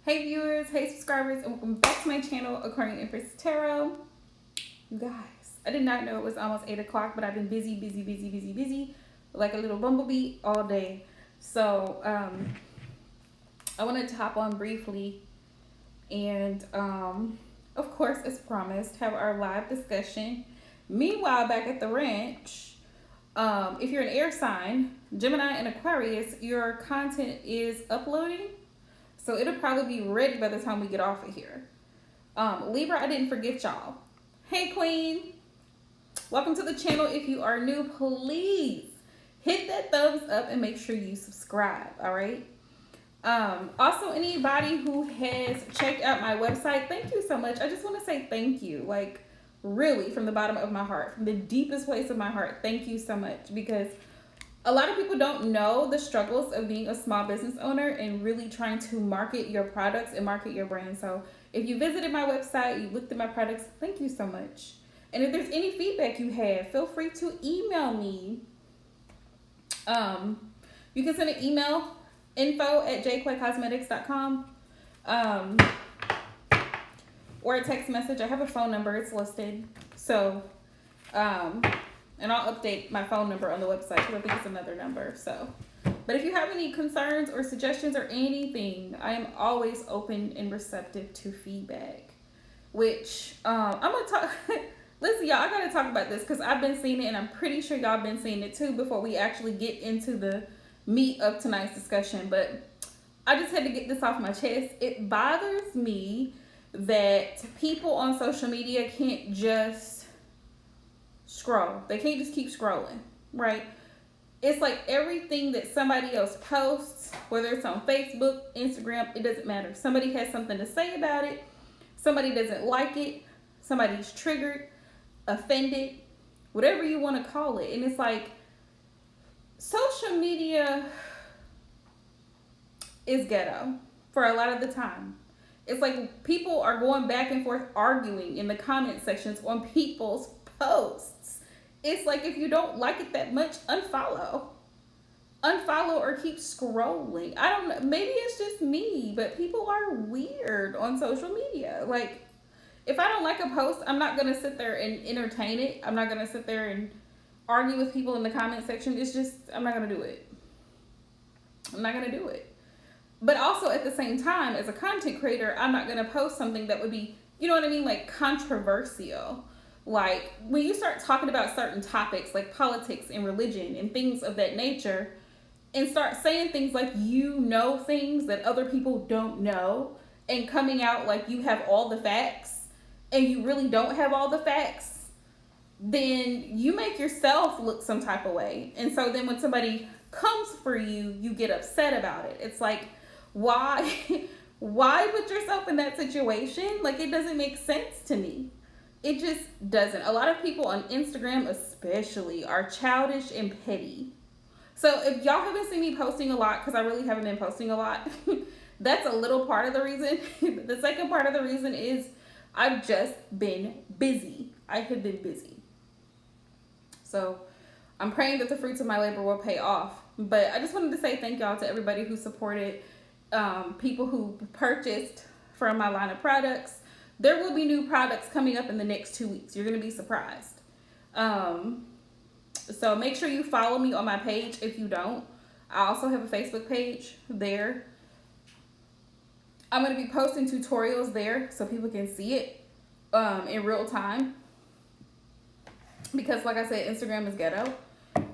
Hey viewers, hey subscribers, and welcome back to my channel, Aquarian Empress Tarot. You guys, I did not know it was almost 8 o'clock, but I've been busy, like a little bumblebee all day. So, I wanted to hop on briefly and, of course, as promised, have our live discussion. Meanwhile, back at the ranch, if you're an air sign, Gemini and Aquarius, your content is uploading. So it'll probably be ready by the time we get off of here. Libra, I didn't forget y'all. Hey Queen, welcome to the channel. If you are new, please hit that thumbs up and make sure you subscribe, all right? Also, anybody who has checked out my website, thank you so much. I just want to say thank you, like really from the bottom of my heart, from the deepest place of my heart. Thank you so much, because a lot of people don't know the struggles of being a small business owner and really trying to market your products and market your brand. So if you visited my website, you looked at my products, thank you so much. And if there's any feedback you have, feel free to email me. You can send an email, info@jquaycosmetics.com, or a text message. I have a phone number, it's listed. So, and I'll update my phone number on the website because I think it's another number. So, but if you have any concerns or suggestions or anything, I am always open and receptive to feedback. Which I'm gonna talk. Listen, y'all, I gotta talk about this because I've been seeing it, and I'm pretty sure y'all been seeing it too. Before we actually get into the meat of tonight's discussion, but I just had to get this off my chest. It bothers me that people on social media can't just scroll. They can't just keep scrolling, right? It's like everything that somebody else posts, whether it's on Facebook, Instagram, it doesn't matter. Somebody has something to say about it. Somebody doesn't like it. Somebody's triggered, offended, whatever you want to call it. And it's like social media is ghetto for a lot of the time. It's like people are going back and forth arguing in the comment sections on people's posts. It's like if you don't like it that much, unfollow or keep scrolling. I don't know, maybe it's just me, but people are weird on social media. Like, if I don't like a post, I'm not gonna sit there and entertain it. I'm not gonna sit there and argue with people in the comment section. It's just, I'm not gonna do it. But also at the same time, as a content creator, I'm not gonna post something that would be, you know what I mean, like controversial. Like when you start talking about certain topics like politics and religion and things of that nature, and start saying things like you know things that other people don't know, and coming out like you have all the facts and you really don't have all the facts, then you make yourself look some type of way. And so then when somebody comes for you, you get upset about it. It's like, why put yourself in that situation? Like, it doesn't make sense to me. It just doesn't. A lot of people on Instagram especially are childish and petty. So if y'all haven't seen me posting a lot, because I really haven't been posting a lot, that's a little part of the reason. The second part of the reason is I've just been busy. I have been busy. So I'm praying that the fruits of my labor will pay off. But I just wanted to say thank y'all to everybody who supported, people who purchased from my line of products. There will be new products coming up in the next 2 weeks. You're going to be surprised. So make sure you follow me on my page if you don't. I also have a Facebook page there. I'm going to be posting tutorials there so people can see it in real time. Because like I said, Instagram is ghetto.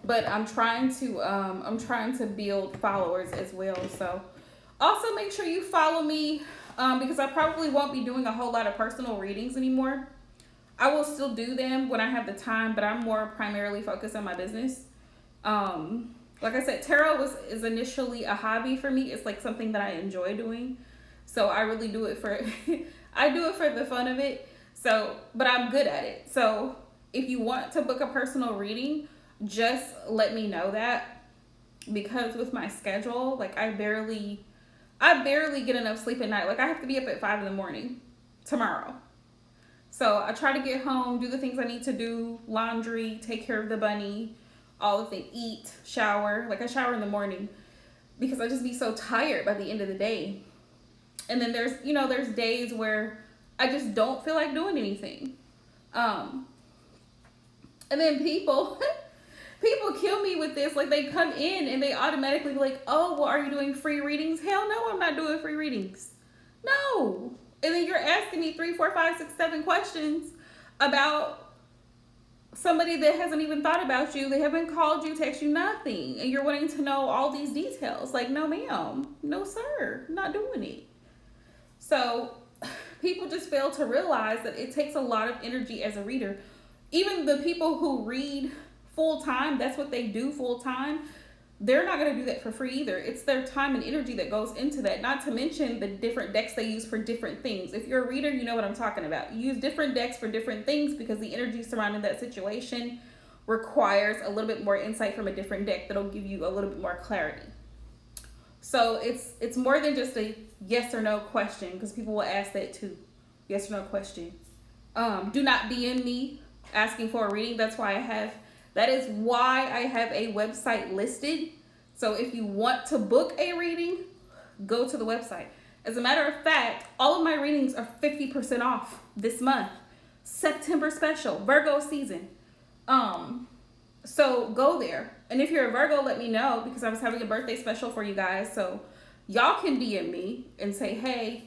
But I'm trying to build followers as well. So also make sure you follow me. Because I probably won't be doing a whole lot of personal readings anymore. I will still do them when I have the time, but I'm more primarily focused on my business. Like I said, tarot is initially a hobby for me. It's like something that I enjoy doing. So I really do it for, I do it for the fun of it. So, but I'm good at it. So if you want to book a personal reading, just let me know that, because with my schedule, like I barely get enough sleep at night. Like I have to be up at 5 in the morning tomorrow. So I try to get home, do the things I need to do, laundry, take care of the bunny, all the things, eat, shower. Like I shower in the morning because I just be so tired by the end of the day. And then there's days where I just don't feel like doing anything. And then people kill me with this. Like, they come in and they automatically be like, oh, well, are you doing free readings? Hell no, I'm not doing free readings. No. And then you're asking me 3, 4, 5, 6, 7 questions about somebody that hasn't even thought about you. They haven't called you, text you, nothing. And you're wanting to know all these details. Like, no, ma'am. No, sir. I'm not doing it. So people just fail to realize that it takes a lot of energy as a reader. Even the people who read full time, that's what they do full time, they're not going to do that for free either. It's their time and energy that goes into that. Not to mention the different decks they use for different things. If you're a reader, you know what I'm talking about. You use different decks for different things because the energy surrounding that situation requires a little bit more insight from a different deck that'll give you a little bit more clarity. So it's more than just a yes or no question, because people will ask that too. Yes or no question. Do not DM me asking for a reading. That is why I have a website listed. So if you want to book a reading, go to the website. As a matter of fact, all of my readings are 50% off this month. September special, Virgo season. So go there. And if you're a Virgo, let me know, because I was having a birthday special for you guys. So y'all can DM me and say, hey,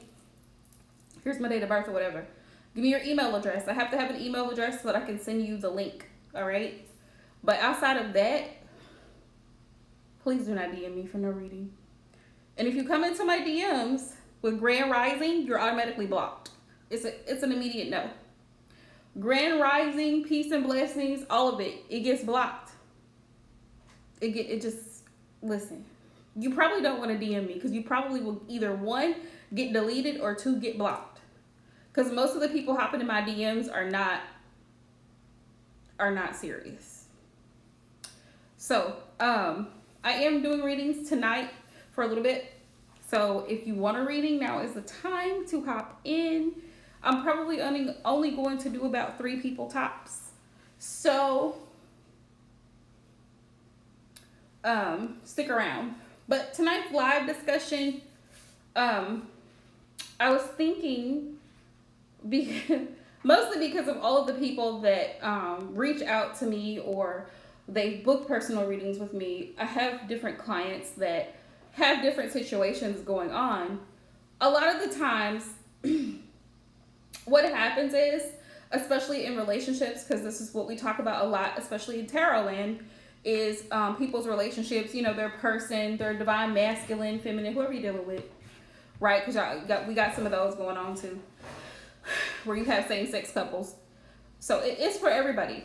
here's my date of birth or whatever. Give me your email address. I have to have an email address so that I can send you the link. All right. But outside of that, please do not DM me for no reading. And if you come into my DMs with Grand Rising, you're automatically blocked. It's an immediate no. Grand Rising, peace and blessings, all of it gets blocked. It just, listen. You probably don't want to DM me, because you probably will either 1, get deleted, or 2, get blocked. Because most of the people hopping in my DMs are not serious. So, I am doing readings tonight for a little bit. So if you want a reading, now is the time to hop in. I'm probably only going to do about 3 people tops. So, stick around. But tonight's live discussion, I was thinking, mostly because of all of the people that reach out to me, or they've booked personal readings with me. I have different clients that have different situations going on. A lot of the times, what happens is, especially in relationships, because this is what we talk about a lot, especially in tarot land, is people's relationships, their person, their divine masculine, feminine, whoever you're dealing with, right? Because we got some of those going on too, where you have same-sex couples. So it's for everybody.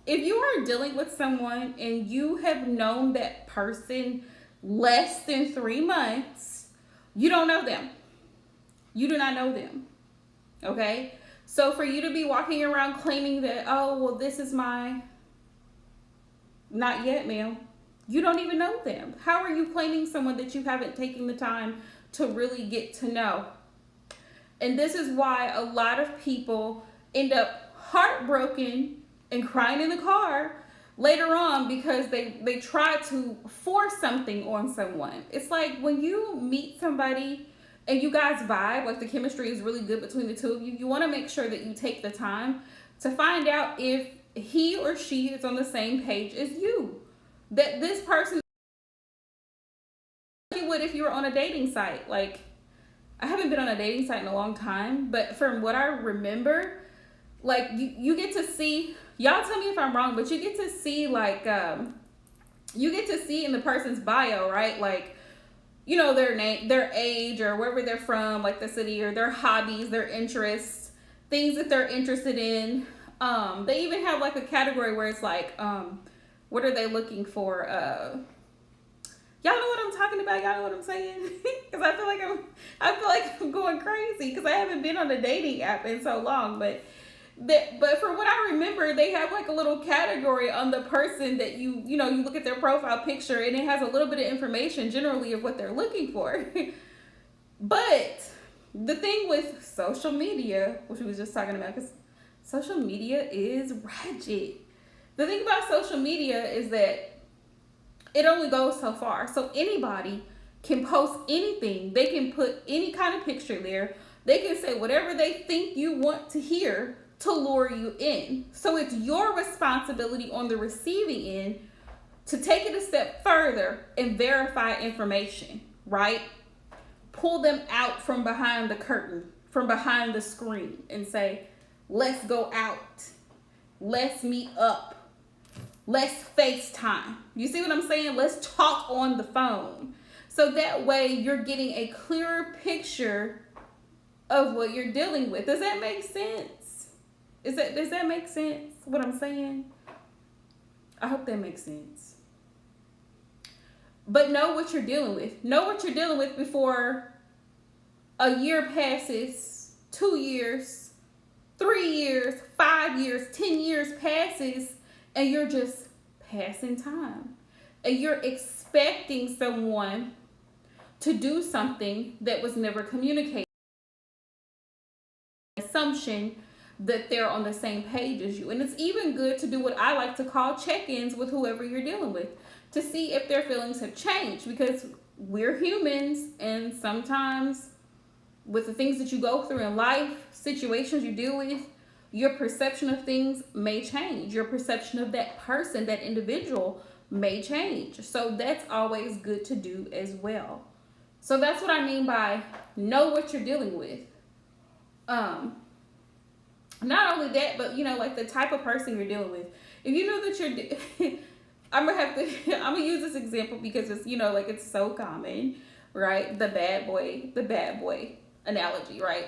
If you are dealing with someone and you have known that person less than 3 months, you don't know them. You do not know them. Okay? So for you to be walking around claiming that, oh, well, this is my... Not yet, ma'am. You don't even know them. How are you claiming someone that you haven't taken the time to really get to know? And this is why a lot of people end up heartbroken and crying in the car later on, because they try to force something on someone. It's like when you meet somebody and you guys vibe, like the chemistry is really good between the two of you, you want to make sure that you take the time to find out if he or she is on the same page as you. That this person, you would if you were on a dating site. Like, I haven't been on a dating site in a long time, but from what I remember, like you get to see, y'all tell me if I'm wrong, but you get to see like, you get to see in the person's bio, right? Like, their name, their age, or wherever they're from, like the city, or their hobbies, their interests, things that they're interested in. They even have like a category where it's like, what are they looking for? Y'all know what I'm talking about? Y'all know what I'm saying? Because I feel like I'm going crazy because I haven't been on a dating app in so long. But from what I remember, they have like a little category on the person that you look at their profile picture, and it has a little bit of information generally of what they're looking for. But the thing with social media, which we was just talking about, because social media is ratchet. The thing about social media is that it only goes so far. So anybody can post anything. They can put any kind of picture there. They can say whatever they think you want to hear to lure you in. So it's your responsibility on the receiving end to take it a step further and verify information, right? Pull them out from behind the curtain, from behind the screen, and say, let's go out. Let's meet up. Let's FaceTime. You see what I'm saying? Let's talk on the phone. So that way you're getting a clearer picture of what you're dealing with. Does that make sense? Does that make sense, what I'm saying? I hope that makes sense. But know what you're dealing with. Know what you're dealing with before a year passes, 2 years, 3 years, 5 years, 10 years passes, and you're just passing time. And you're expecting someone to do something that was never communicated. Assumption that they're on the same page as you. And it's even good to do what I like to call check-ins with whoever you're dealing with to see if their feelings have changed, because we're humans, and sometimes with the things that you go through in life, situations you deal with, your perception of things may change. Your perception of that person, that individual, may change. So that's always good to do as well. So that's what I mean by know what you're dealing with. Not only that, but like the type of person you're dealing with. If you know that you're I'm gonna use this example because it's like it's so common, right? The bad boy analogy, right?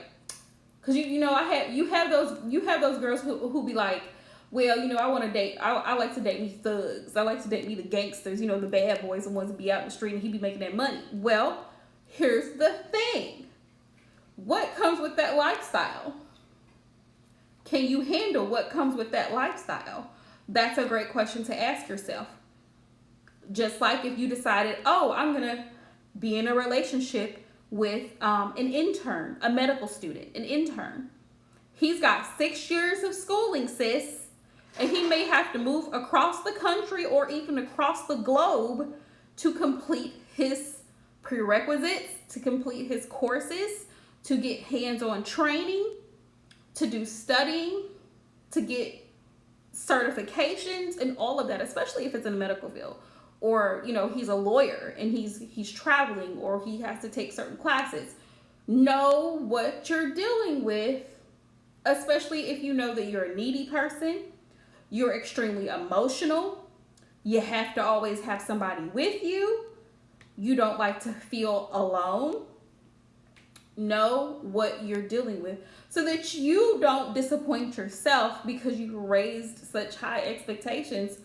Because you have those girls who be like, well, I want to date. I like to date me thugs. I like to date me the gangsters. The bad boys, the ones that be out in the street and he be making that money. Well, here's the thing. What comes with that lifestyle? Can you handle what comes with that lifestyle? That's a great question to ask yourself. Just like if you decided, oh, I'm going to be in a relationship with an intern, a medical student, an intern. He's got 6 years of schooling, sis, and he may have to move across the country or even across the globe to complete his prerequisites, to complete his courses, to get hands-on training, to do studying, to get certifications and all of that, especially if it's in the medical field. Or, he's a lawyer and he's traveling, or he has to take certain classes. Know what you're dealing with, especially if you know that you're a needy person, you're extremely emotional, you have to always have somebody with you, you don't like to feel alone. Know what you're dealing with so that you don't disappoint yourself because you raised such high expectations.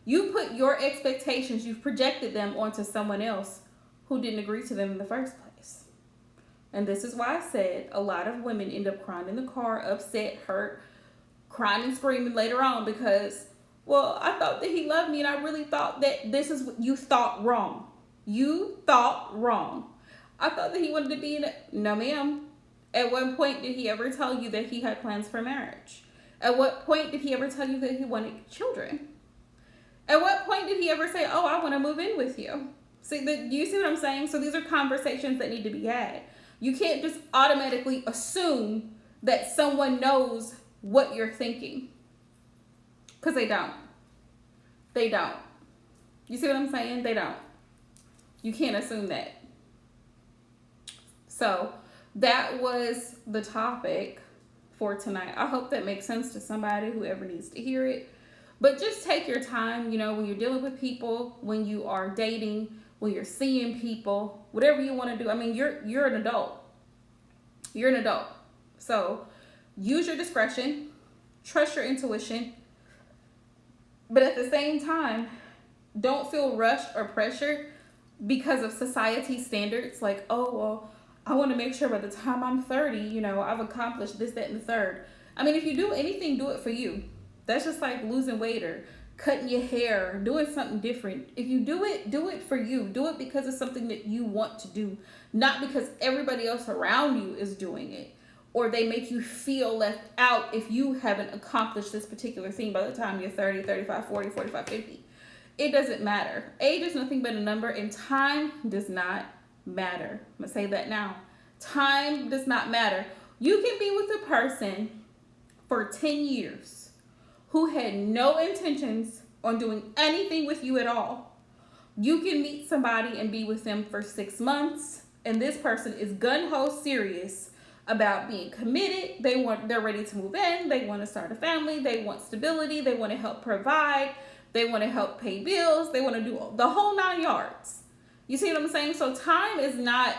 You put your expectations, you've projected them onto someone else who didn't agree to them in the first place. And this is why I said a lot of women end up crying in the car, upset, hurt, crying and screaming later on because, well, I thought that he loved me and I really thought that this is what you thought wrong. You thought wrong. I thought that he wanted to be in it. No, ma'am. At what point did he ever tell you that he had plans for marriage? At what point did he ever tell you that he wanted children? At what point did he ever say, oh, I want to move in with you? Do you see what I'm saying? So these are conversations that need to be had. You can't just automatically assume that someone knows what you're thinking. Because they don't. They don't. You see what I'm saying? They don't. You can't assume that. So that was the topic for tonight. I hope that makes sense to somebody, whoever needs to hear it. But just take your time, when you're dealing with people, when you are dating, when you're seeing people, whatever you want to do. I mean, you're an adult. You're an adult. So use your discretion, trust your intuition, but at the same time, don't feel rushed or pressured because of society standards. Like, oh, well, I want to make sure by the time I'm 30, I've accomplished this, that, and the third. I mean, if you do anything, do it for you. That's just like losing weight or cutting your hair, doing something different. If you do it for you. Do it because it's something that you want to do, not because everybody else around you is doing it, or they make you feel left out if you haven't accomplished this particular thing by the time you're 30, 35, 40, 45, 50. It doesn't matter. Age is nothing but a number, and time does not matter. I'm going to say that now. Time does not matter. You can be with a person for 10 years who had no intentions on doing anything with you at all. You can meet somebody and be with them for 6 months, and this person is gung-ho serious about being committed. They're ready to move in. They want to start a family. They want stability. They want to help provide. They want to help pay bills. They want to do the whole 9 yards. You see what I'm saying? So time is not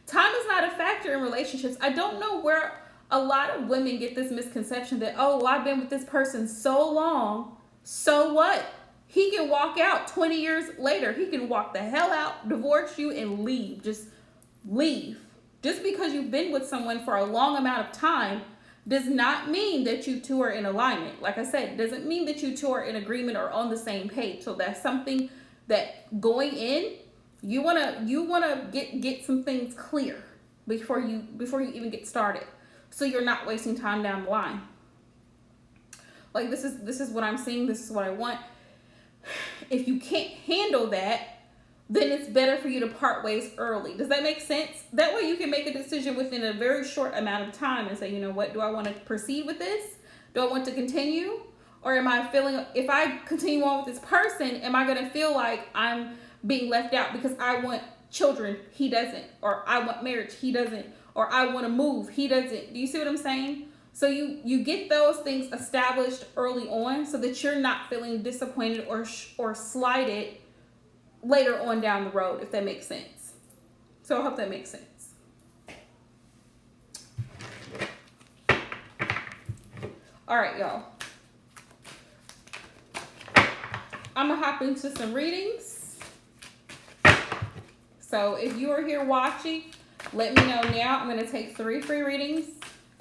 a factor in relationships. I don't know where a lot of women get this misconception that, oh, well, I've been with this person so long, so what? He can walk out 20 years later. He can walk the hell out, divorce you, and leave. Just leave. Just because you've been with someone for a long amount of time does not mean that you two are in alignment. Like I said, doesn't mean that you two are in agreement or on the same page. So that's something that going in, you wanna get some things clear before you even get started, so you're not wasting time down the line. Like this is what I'm seeing. This is what I want. If you can't handle that, then it's better for you to part ways early. Does that make sense? That way you can make a decision within a very short amount of time and say, you know what, do I want to proceed with this? Do I want to continue? Or am I feeling, if I continue on with this person, am I going to feel like I'm being left out because I want children, he doesn't, or I want marriage, he doesn't, or I want to move, he doesn't. Do you see what I'm saying? So you get those things established early on so that you're not feeling disappointed or slighted later on down the road, if that makes sense. So I hope that makes sense. All right, y'all. I'm gonna hop into some readings. So if you are here watching, let me know now. I'm gonna take 3 free readings,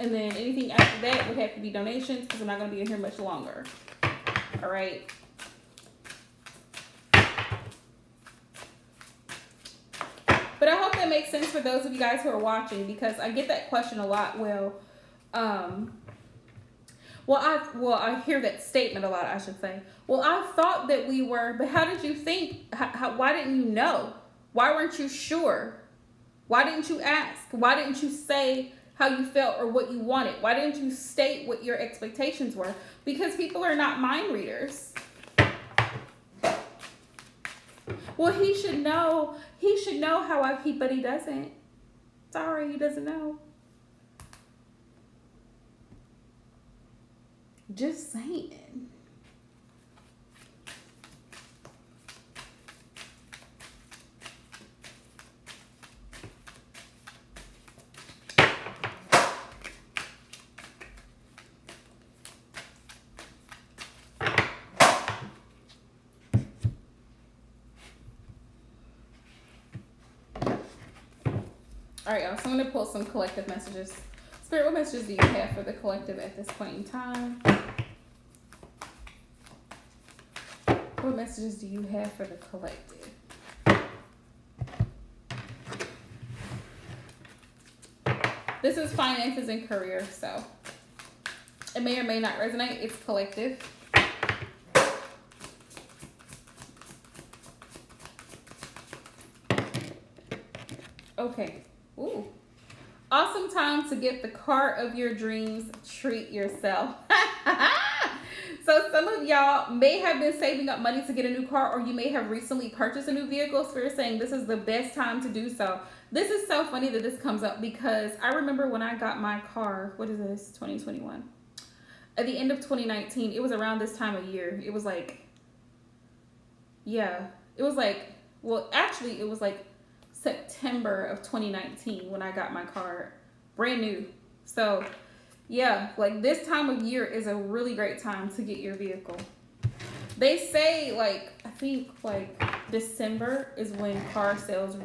and then anything after that would have to be donations because I'm not gonna be in here much longer. All right. But I hope that makes sense for those of you guys who are watching, because I get that question a lot. Well, I hear that statement a lot, I should say. Well, I thought that we were, but how did you think? Why didn't you know? Why weren't you sure? Why didn't you ask? Why didn't you say how you felt or what you wanted? Why didn't you state what your expectations were? Because people are not mind readers. Well, he should know. He should know how I keep, but he doesn't. Sorry, he doesn't know. Just saying. All right, y'all, so I'm going to pull some collective messages. Spirit, what messages do you have for the collective at this point in time? What messages do you have for the collective? This is finances and career, so it may or may not resonate. It's collective. Okay. Ooh. Awesome time to get the car of your dreams. Treat yourself. So some of y'all may have been saving up money to get a new car, or you may have recently purchased a new vehicle. Spirit saying this is the best time to do so. This is so funny that this comes up because I remember when I got my car, what is this, 2021? At the end of 2019, it was around this time of year. It was like, yeah, it was like, well, actually it was like September of 2019 when I got my car, brand new. So yeah, like this time of year is a really great time to get your vehicle. They say like, I think like December is when car sales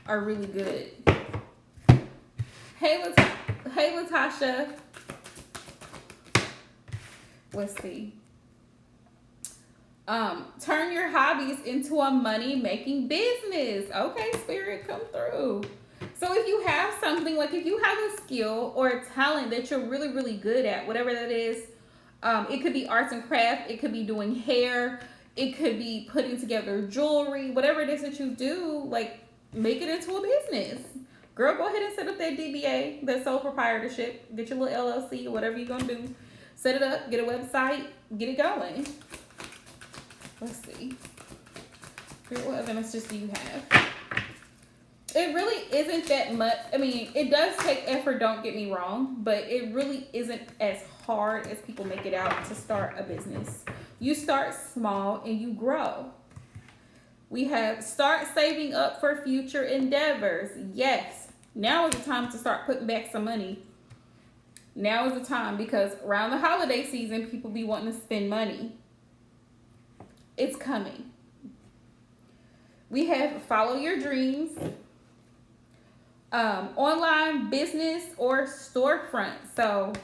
are really good. Hey, Latasha. Let's see. Turn your hobbies into a money-making business. Okay, Spirit, come through. So if you have something, like if you have a skill or a talent that you're really, really good at, whatever that is, it could be arts and craft, it could be doing hair, it could be putting together jewelry, whatever it is that you do, like make it into a business. Girl, go ahead and set up that DBA, that sole proprietorship. Get your little LLC or whatever you're going to do. Set it up, get a website, get it going. Let's see. What other messages do you have? It really isn't that much. I mean, it does take effort, don't get me wrong, but it really isn't as hard as people make it out to start a business. You start small and you grow. We have start saving up for future endeavors. Yes, now is the time to start putting back some money. Now is the time, because around the holiday season, people be wanting to spend money. It's coming. We have follow your dreams. Online business or storefront. So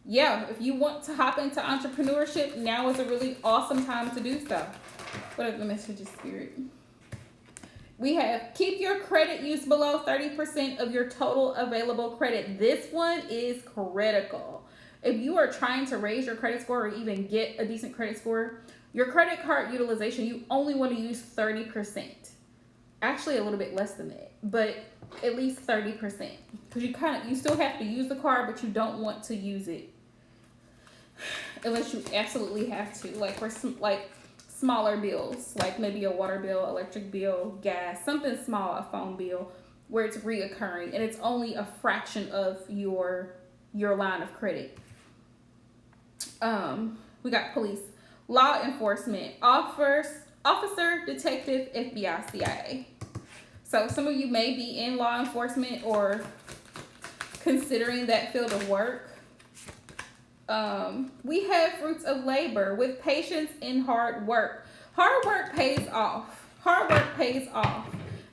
yeah, if you want to hop into entrepreneurship, now is a really awesome time to do so. What are the messages, Spirit? We have keep your credit use below 30% of your total available credit. This one is critical. If you are trying to raise your credit score or even get a decent credit score, your credit card utilization, you only want to use 30%. Actually, a little bit less than that, but at least 30%. Because you still have to use the card, but you don't want to use it unless you absolutely have to. Like for smaller bills, like maybe a water bill, electric bill, gas, something small, a phone bill, where it's reoccurring and it's only a fraction of your line of credit. We got police, law enforcement, officer, detective, FBI, CIA. So some of you may be in law enforcement or considering that field of work. We have fruits of labor with patience and hard work. Hard work pays off. Hard work pays off.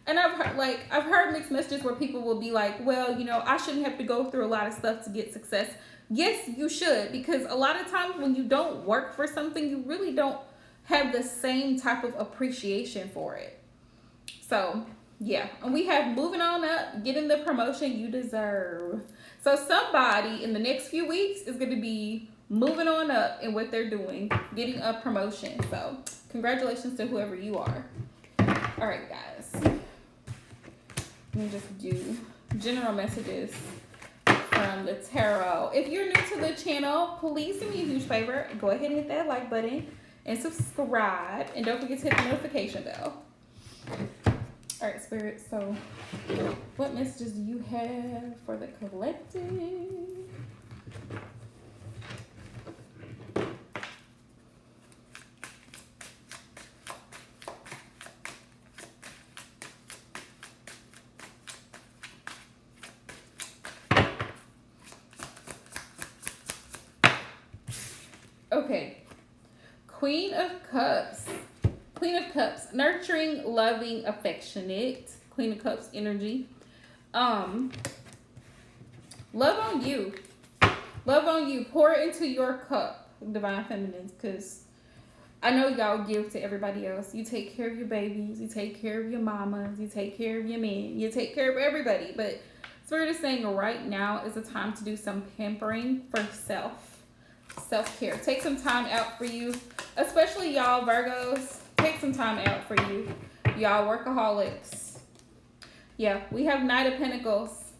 And I've heard mixed messages where people will be like, well, I shouldn't have to go through a lot of stuff to get success. Yes, you should, because a lot of times when you don't work for something, you really don't have the same type of appreciation for it. So yeah, and we have moving on up, getting the promotion you deserve. So somebody in the next few weeks is going to be moving on up in what they're doing, getting a promotion. So congratulations to whoever you are. All right, guys. Let me just do general messages from the tarot. If you're new to the channel, please do me a huge favor. Go ahead and hit that like button and subscribe. And don't forget to hit the notification bell. All right, Spirit, so what messages do you have for the collective? Okay, Queen of Cups. Queen of Cups, nurturing, loving, affectionate. Queen of Cups energy. Love on you. Love on you. Pour into your cup, Divine Feminines, because I know y'all give to everybody else. You take care of your babies. You take care of your mamas. You take care of your men. You take care of everybody. But Spirit is saying right now is a time to do some pampering for self-care. Take some time out for you, especially y'all Virgos. Take some time out for you. Y'all workaholics. Yeah, we have Knight of Pentacles.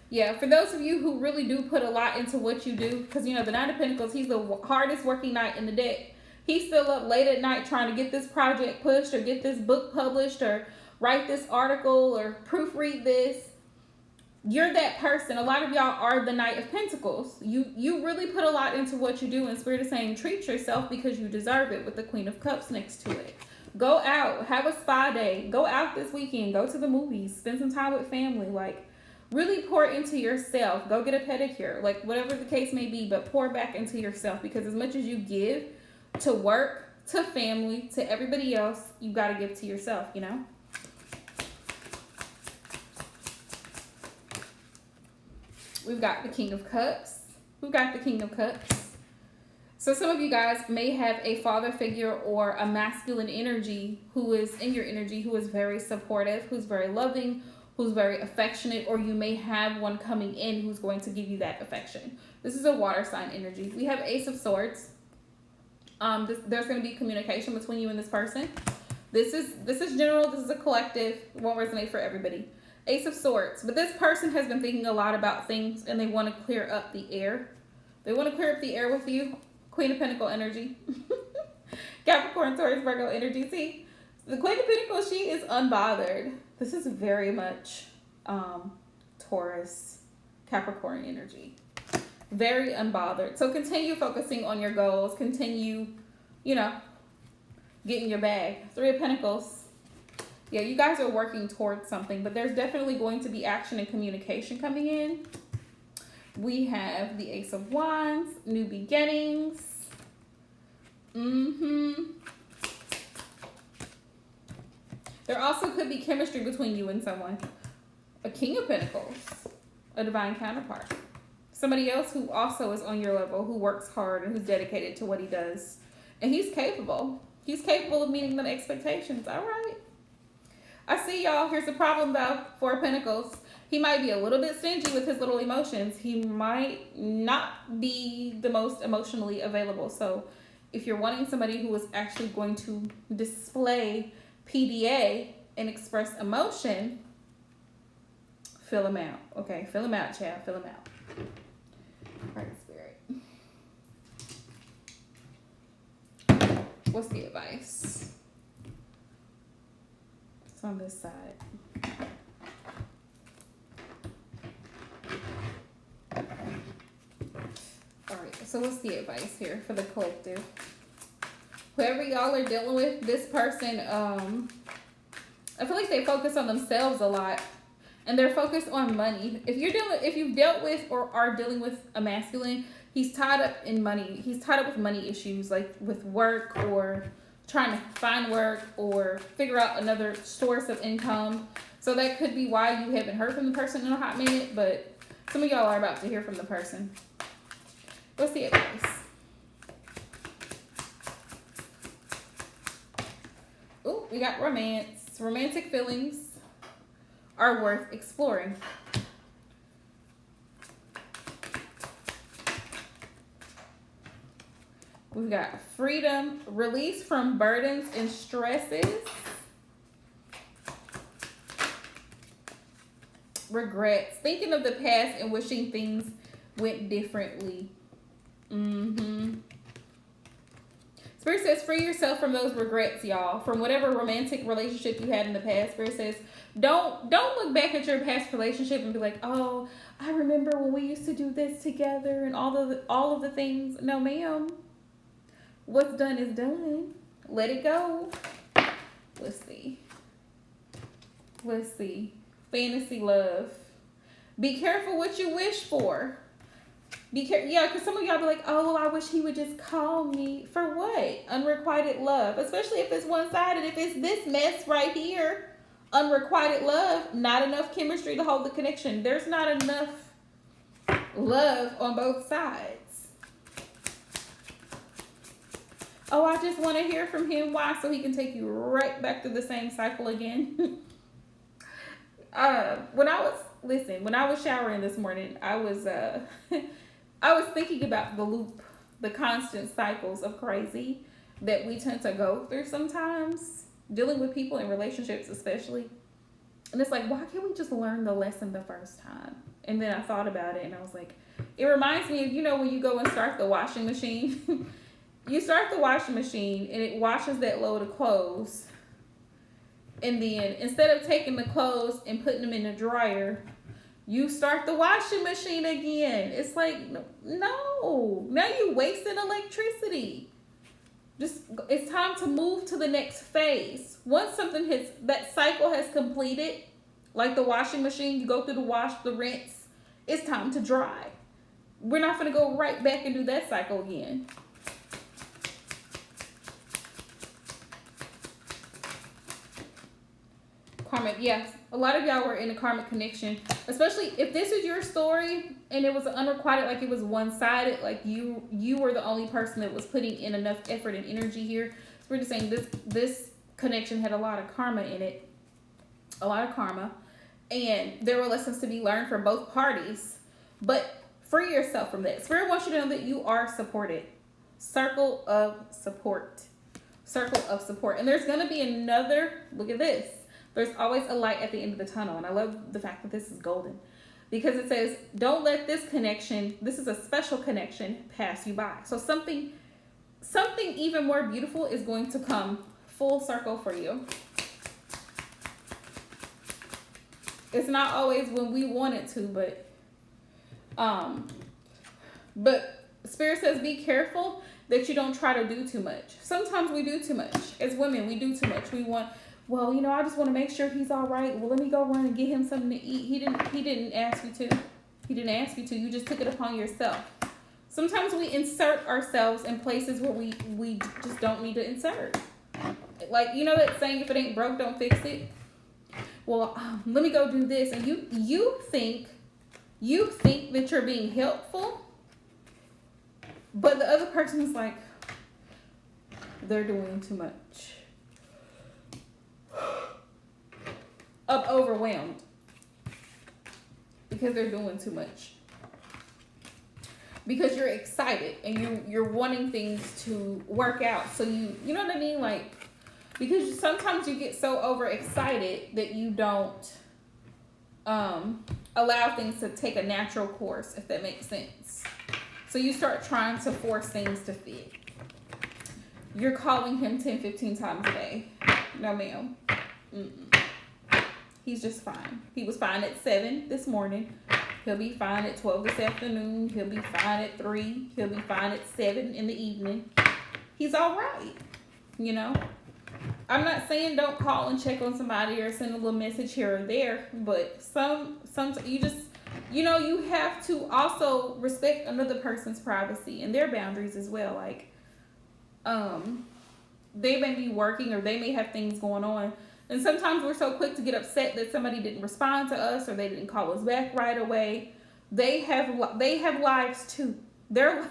Yeah, for those of you who really do put a lot into what you do, because the Knight of Pentacles, he's the hardest working knight in the deck. He's still up late at night trying to get this project pushed or get this book published or write this article or proofread this. You're that person. A lot of y'all are the Knight of Pentacles. You really put a lot into what you do, and Spirit is saying treat yourself because you deserve it, with the Queen of Cups next to it. Go out, have a spa day, go out this weekend, go to the movies, spend some time with family, like really pour into yourself. Go get a pedicure, like whatever the case may be, but pour back into yourself, because as much as you give to work, to family, to everybody else, you got to give to yourself, We've got the King of Cups. We've got the King of Cups. So some of you guys may have a father figure or a masculine energy who is in your energy, who is very supportive, who's very loving, who's very affectionate, or you may have one coming in who's going to give you that affection. This is a water sign energy. We have Ace of Swords. There's going to be communication between you and this person. This is general. This is a collective. It won't resonate for everybody. Ace of Swords. But this person has been thinking a lot about things and they want to clear up the air. They want to clear up the air with you. Queen of Pentacle energy. Capricorn, Taurus, Virgo energy. See, the Queen of Pentacles, she is unbothered. This is very much Taurus, Capricorn energy. Very unbothered. So continue focusing on your goals. Continue, getting your bag. Three of Pentacles. Yeah, you guys are working towards something, but there's definitely going to be action and communication coming in. We have the Ace of Wands, new beginnings. There also could be chemistry between you and someone. A King of Pentacles, a divine counterpart. Somebody else who also is on your level, who works hard and who's dedicated to what he does. And he's capable. He's capable of meeting them expectations. All right. I see y'all. Here's the problem though. Four of Pentacles. He might be a little bit stingy with his little emotions. He might not be the most emotionally available. So if you're wanting somebody who is actually going to display PDA and express emotion, fill him out. Okay, fill him out, child. Fill him out. All right, Spirit. What's the advice? It's on this side. All right, so what's the advice here for the collective? Whoever y'all are dealing with, this person, I feel like they focus on themselves a lot. And they're focused on money. If you've dealt with or are dealing with a masculine, he's tied up in money. He's tied up with money issues, like with work or trying to find work or figure out another source of income. So that could be why you haven't heard from the person in a hot minute, but some of y'all are about to hear from the person. What's the advice? Ooh, we got romance. Romantic feelings are worth exploring. We've got freedom, release from burdens and stresses. Regrets, thinking of the past and wishing things went differently. Spirit says, free yourself from those regrets, y'all. From whatever romantic relationship you had in the past. Spirit says, don't look back at your past relationship and be like, oh, I remember when we used to do this together and all of the things. No, ma'am. What's done is done. Let it go. Let's see. Fantasy love. Be careful what you wish for. Be careful. Yeah, because some of y'all be like, oh, I wish he would just call me. For what? Unrequited love. Especially if it's one-sided. If it's this mess right here. Unrequited love. Not enough chemistry to hold the connection. There's not enough love on both sides. Oh, I just want to hear from him. Why? So he can take you right back to the same cycle again. When I was showering this morning, I was thinking about the loop, the constant cycles of crazy that we tend to go through sometimes, dealing with people in relationships especially. And it's like, why can't we just learn the lesson the first time? And then I thought about it and I was like, it reminds me of, when you go and start the washing machine. You start the washing machine and it washes that load of clothes. And then instead of taking the clothes and putting them in the dryer, you start the washing machine again. It's like, no. Now you're wasting electricity. It's time to move to the next phase. Once that cycle has completed, like the washing machine, you go through the wash, the rinse, it's time to dry. We're not going to go right back and do that cycle again. Karmic, yes. A lot of y'all were in a karmic connection, especially if this is your story and it was unrequited, like it was one-sided, like you were the only person that was putting in enough effort and energy here. So we're just saying this connection had a lot of karma in it, a lot of karma, and there were lessons to be learned from both parties. But free yourself from that. Spirit wants you to know that you are supported. Circle of support. circle of support. And there's going to be another, look at this. There's always a light at the end of the tunnel. And I love the fact that this is golden. Because it says, don't let this connection, this is a special connection, pass you by. So something even more beautiful is going to come full circle for you. It's not always when we want it to, but Spirit says be careful that you don't try to do too much. Sometimes we do too much. As women, we do too much. We want, well, you know, I just want to make sure he's all right. Well, let me go run and get him something to eat. He didn't ask you to. He didn't ask you to. You just took it upon yourself. Sometimes we insert ourselves in places where we just don't need to insert. Like, you know that saying, if it ain't broke, don't fix it? Well, let me go do this. And you think that you're being helpful, but the other person's like, they're doing too much. Overwhelmed. Because they're doing too much. Because you're excited and you're wanting things to work out. So you know what I mean? Like, because sometimes you get so overexcited that you don't allow things to take a natural course, if that makes sense. So you start trying to force things to fit. You're calling him 10, 15 times a day. No, ma'am. He's just fine. He was fine at 7 this morning. He'll be fine at 12 this afternoon. He'll be fine at 3. He'll be fine at 7 in the evening. He's all right. You know? I'm not saying don't call and check on somebody or send a little message here or there, but some you just, you know, you have to also respect another person's privacy and their boundaries as well. Like, they may be working or they may have things going on. And sometimes we're so quick to get upset that somebody didn't respond to us or they didn't call us back right away. They have lives too. Your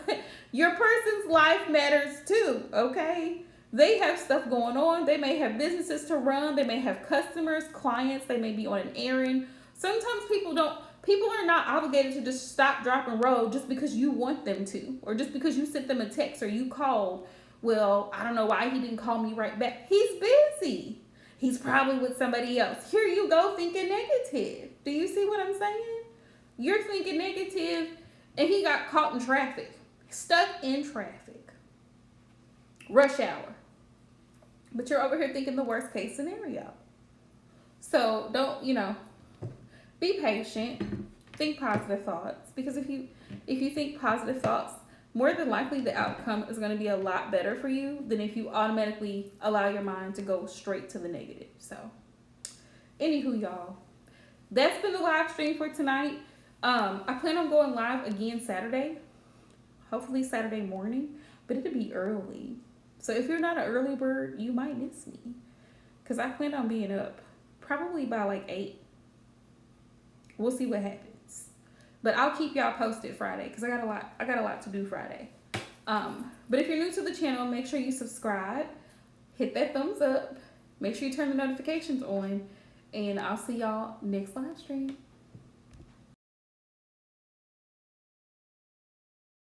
person's life matters too, okay? They have stuff going on. They may have businesses to run. They may have customers, clients. They may be on an errand. Sometimes people are not obligated to just stop, drop, and roll just because you want them to, or just because you sent them a text or you called. Well, I don't know why he didn't call me right back. He's busy. He's probably with somebody else. Here you go thinking negative. Do you see what I'm saying? You're thinking negative, and he got caught in traffic. Stuck in traffic. Rush hour. But you're over here thinking the worst case scenario. So don't, be patient. Think positive thoughts. Because if you think positive thoughts, more than likely the outcome is going to be a lot better for you than if you automatically allow your mind to go straight to the negative. So, anywho, y'all, that's been the live stream for tonight. I plan on going live again Saturday. Hopefully Saturday morning. But it'll be early. So if you're not an early bird, you might miss me. Because I plan on being up probably by like 8. We'll see what happens. But I'll keep y'all posted Friday because I got a lot to do Friday. But if you're new to the channel, make sure you subscribe. Hit that thumbs up. Make sure you turn the notifications on. And I'll see y'all next live stream.